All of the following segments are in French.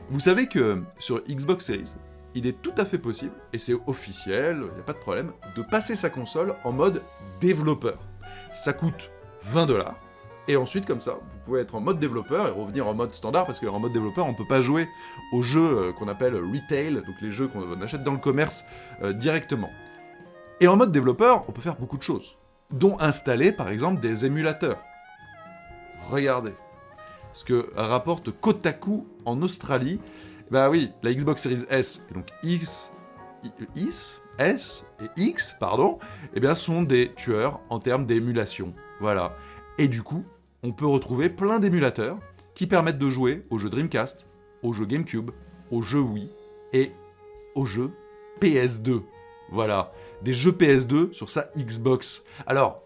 Vous savez que sur Xbox Series, il est tout à fait possible, et c'est officiel, il n'y a pas de problème, de passer sa console en mode développeur. Ça coûte 20$, et ensuite, comme ça, vous pouvez être en mode développeur et revenir en mode standard, parce qu'en mode développeur, on ne peut pas jouer aux jeux qu'on appelle retail, donc les jeux qu'on achète dans le commerce directement. Et en mode développeur, on peut faire beaucoup de choses, dont installer, par exemple, des émulateurs. Regardez. Ce que rapporte Kotaku en Australie, bah oui, la Xbox Series S, et donc S et X, pardon, eh bien sont des tueurs en termes d'émulation. Voilà. Et du coup, on peut retrouver plein d'émulateurs qui permettent de jouer aux jeux Dreamcast, aux jeux GameCube, aux jeux Wii et aux jeux PS2. Voilà. Des jeux PS2 sur sa Xbox. Alors,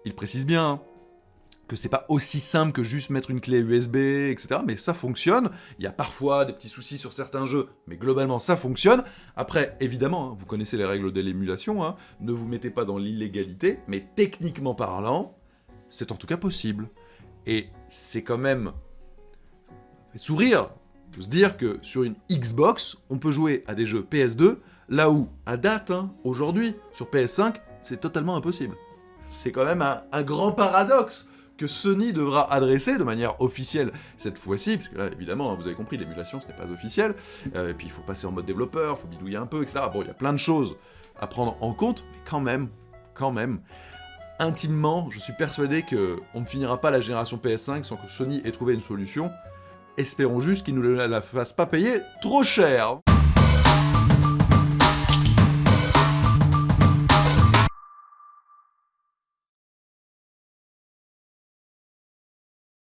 il précise bien, hein, que c'est pas aussi simple que juste mettre une clé USB, etc. Mais ça fonctionne. Il y a parfois des petits soucis sur certains jeux, mais globalement ça fonctionne. Après, évidemment, hein, vous connaissez les règles de l'émulation, hein, ne vous mettez pas dans l'illégalité, mais techniquement parlant, c'est en tout cas possible. Et c'est quand même... ça fait sourire de se dire que sur une Xbox, on peut jouer à des jeux PS2, là où, à date, hein, aujourd'hui, sur PS5, c'est totalement impossible. C'est quand même un grand paradoxe que Sony devra adresser de manière officielle cette fois-ci, puisque là, évidemment, vous avez compris, l'émulation, ce n'est pas officiel, et puis il faut passer en mode développeur, il faut bidouiller un peu, etc. Bon, il y a plein de choses à prendre en compte, mais quand même, intimement, je suis persuadé qu'on ne finira pas la génération PS5 sans que Sony ait trouvé une solution. Espérons juste qu'ils ne la fassent pas payer trop cher.